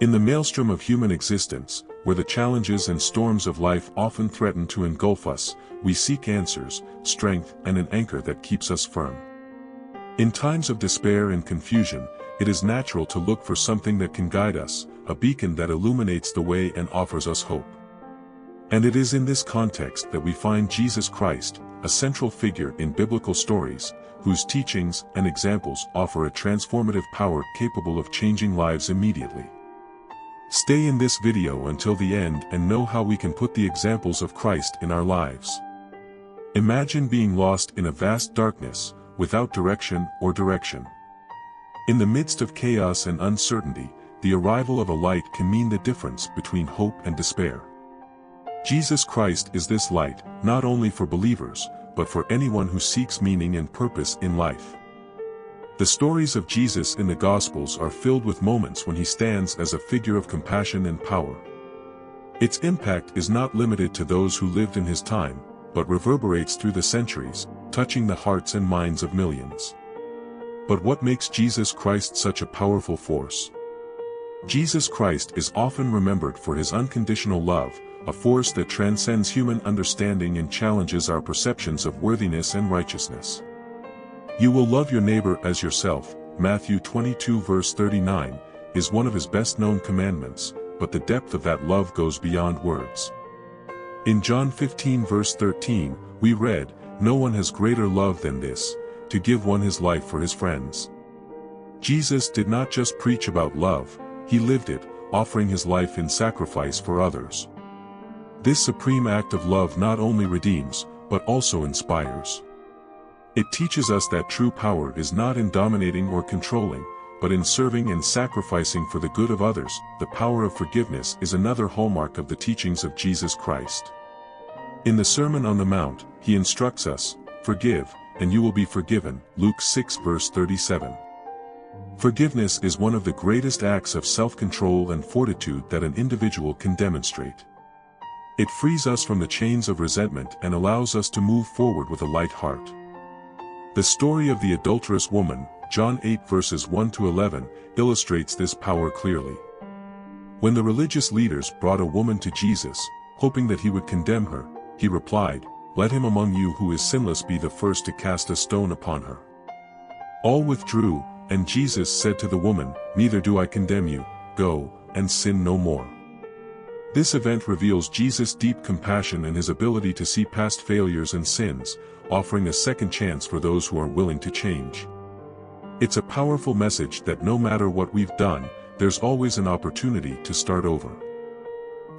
In the maelstrom of human existence, where the challenges and storms of life often threaten to engulf us, we seek answers, strength, and an anchor that keeps us firm. In times of despair and confusion, it is natural to look for something that can guide us, a beacon that illuminates the way and offers us hope. And it is in this context that we find Jesus Christ, a central figure in biblical stories, whose teachings and examples offer a transformative power capable of changing lives immediately. Stay in this video until the end and know how we can put the examples of Christ in our lives. Imagine being lost in a vast darkness, without direction or direction. In the midst of chaos and uncertainty, the arrival of a light can mean the difference between hope and despair. Jesus Christ is this light, not only for believers, but for anyone who seeks meaning and purpose in life. The stories of Jesus in the Gospels are filled with moments when he stands as a figure of compassion and power. Its impact is not limited to those who lived in his time, but reverberates through the centuries, touching the hearts and minds of millions. But what makes Jesus Christ such a powerful force? Jesus Christ is often remembered for his unconditional love, a force that transcends human understanding and challenges our perceptions of worthiness and righteousness. You will love your neighbor as yourself, Matthew 22 verse 39, is one of his best-known commandments, but the depth of that love goes beyond words. In John 15 verse 13, we read, "No one has greater love than this, to give one his life for his friends." Jesus did not just preach about love, he lived it, offering his life in sacrifice for others. This supreme act of love not only redeems, but also inspires. It teaches us that true power is not in dominating or controlling, but in serving and sacrificing for the good of others. The power of forgiveness is another hallmark of the teachings of Jesus Christ. In the Sermon on the Mount, he instructs us, "Forgive, and you will be forgiven," Luke 6 verse 37. Forgiveness is one of the greatest acts of self-control and fortitude that an individual can demonstrate. It frees us from the chains of resentment and allows us to move forward with a light heart. The story of the adulterous woman, John 8 verses 1 to 11, illustrates this power clearly. When the religious leaders brought a woman to Jesus, hoping that he would condemn her, he replied, "Let him among you who is sinless be the first to cast a stone upon her." All withdrew, and Jesus said to the woman, "Neither do I condemn you, go, and sin no more." This event reveals Jesus' deep compassion and his ability to see past failures and sins, offering a second chance for those who are willing to change. It's a powerful message that no matter what we've done, there's always an opportunity to start over.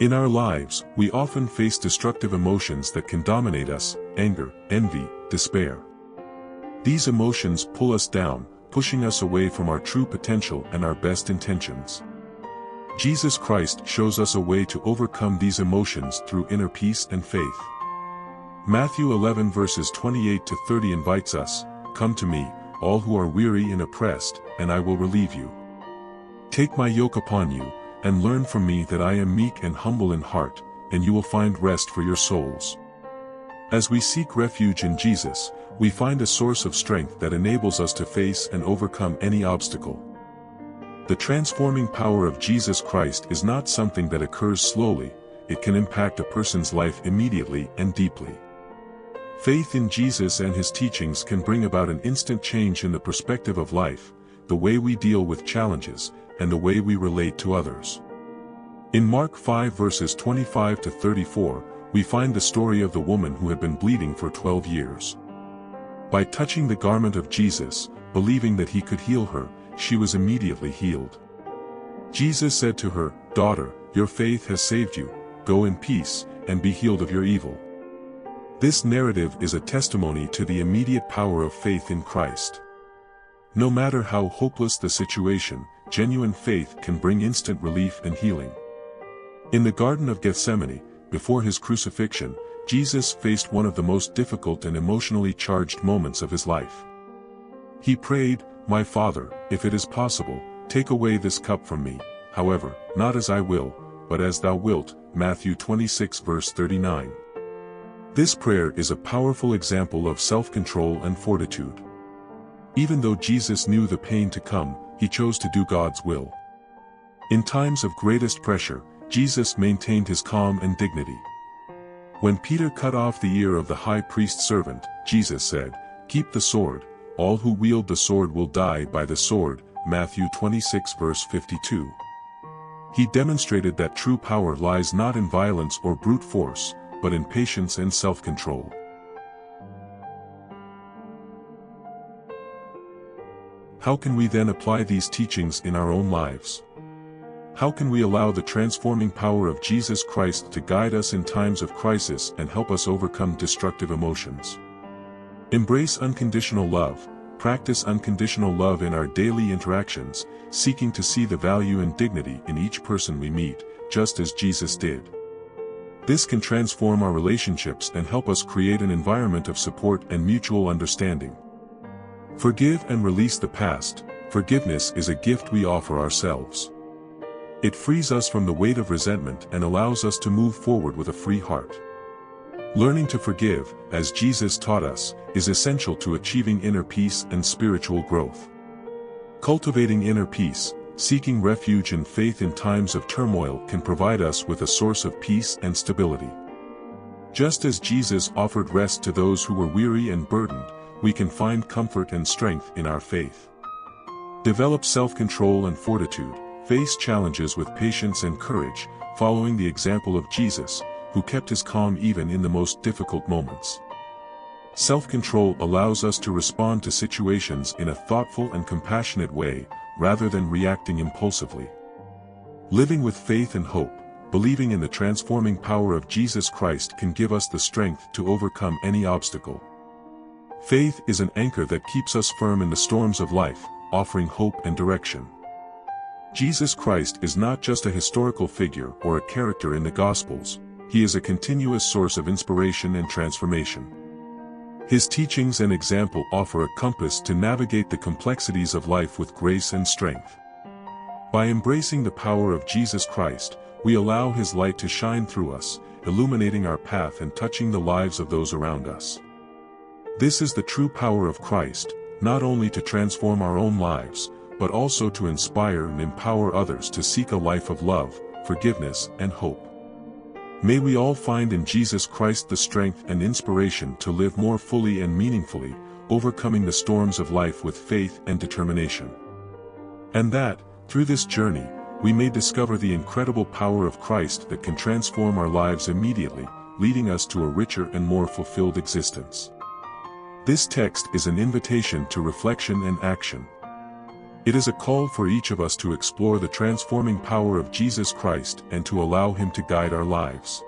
In our lives, we often face destructive emotions that can dominate us: anger, envy, despair. These emotions pull us down, pushing us away from our true potential and our best intentions. Jesus Christ shows us a way to overcome these emotions through inner peace and faith. Matthew 11 verses 28 to 30 invites us, "Come to me, all who are weary and oppressed, and I will relieve you. Take my yoke upon you, and learn from me that I am meek and humble in heart, and you will find rest for your souls." As we seek refuge in Jesus, we find a source of strength that enables us to face and overcome any obstacle. The transforming power of Jesus Christ is not something that occurs slowly, it can impact a person's life immediately and deeply. Faith in Jesus and his teachings can bring about an instant change in the perspective of life, the way we deal with challenges, and the way we relate to others. In Mark 5 verses 25 to 34, we find the story of the woman who had been bleeding for 12 years. By touching the garment of Jesus, believing that he could heal her, she was immediately healed. Jesus said to her, "Daughter, your faith has saved you, go in peace, and be healed of your evil." This narrative is a testimony to the immediate power of faith in Christ. No matter how hopeless the situation, genuine faith can bring instant relief and healing. In the Garden of Gethsemane, before his crucifixion, Jesus faced one of the most difficult and emotionally charged moments of his life. He prayed, "My Father, if it is possible, take away this cup from me, however, not as I will, but as thou wilt," Matthew 26 verse 39. This prayer is a powerful example of self-control and fortitude. Even though Jesus knew the pain to come, he chose to do God's will. In times of greatest pressure, Jesus maintained his calm and dignity. When Peter cut off the ear of the high priest's servant, Jesus said, "Keep the sword, all who wield the sword will die by the sword," Matthew 26 verse 52. He demonstrated that true power lies not in violence or brute force, but in patience and self-control. How can we then apply these teachings in our own lives? How can we allow the transforming power of Jesus Christ to guide us in times of crisis and help us overcome destructive emotions? Embrace unconditional love. Practice unconditional love in our daily interactions, seeking to see the value and dignity in each person we meet, just as Jesus did. This can transform our relationships and help us create an environment of support and mutual understanding. Forgive and release the past. Forgiveness is a gift we offer ourselves. It frees us from the weight of resentment and allows us to move forward with a free heart. Learning to forgive, as Jesus taught us, is essential to achieving inner peace and spiritual growth. Cultivating inner peace, seeking refuge in faith in times of turmoil can provide us with a source of peace and stability. Just as Jesus offered rest to those who were weary and burdened, we can find comfort and strength in our faith. Develop self-control and fortitude, face challenges with patience and courage, following the example of Jesus, who kept his calm even in the most difficult moments. Self-control allows us to respond to situations in a thoughtful and compassionate way, rather than reacting impulsively. Living with faith and hope, believing in the transforming power of Jesus Christ can give us the strength to overcome any obstacle. Faith is an anchor that keeps us firm in the storms of life, offering hope and direction. Jesus Christ is not just a historical figure or a character in the Gospels, he is a continuous source of inspiration and transformation. His teachings and example offer a compass to navigate the complexities of life with grace and strength. By embracing the power of Jesus Christ, we allow his light to shine through us, illuminating our path and touching the lives of those around us. This is the true power of Christ, not only to transform our own lives, but also to inspire and empower others to seek a life of love, forgiveness, and hope. May we all find in Jesus Christ the strength and inspiration to live more fully and meaningfully, overcoming the storms of life with faith and determination. And that, through this journey, we may discover the incredible power of Christ that can transform our lives immediately, leading us to a richer and more fulfilled existence. This text is an invitation to reflection and action. It is a call for each of us to explore the transforming power of Jesus Christ and to allow him to guide our lives.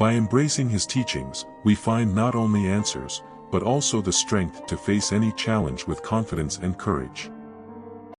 By embracing his teachings, we find not only answers, but also the strength to face any challenge with confidence and courage.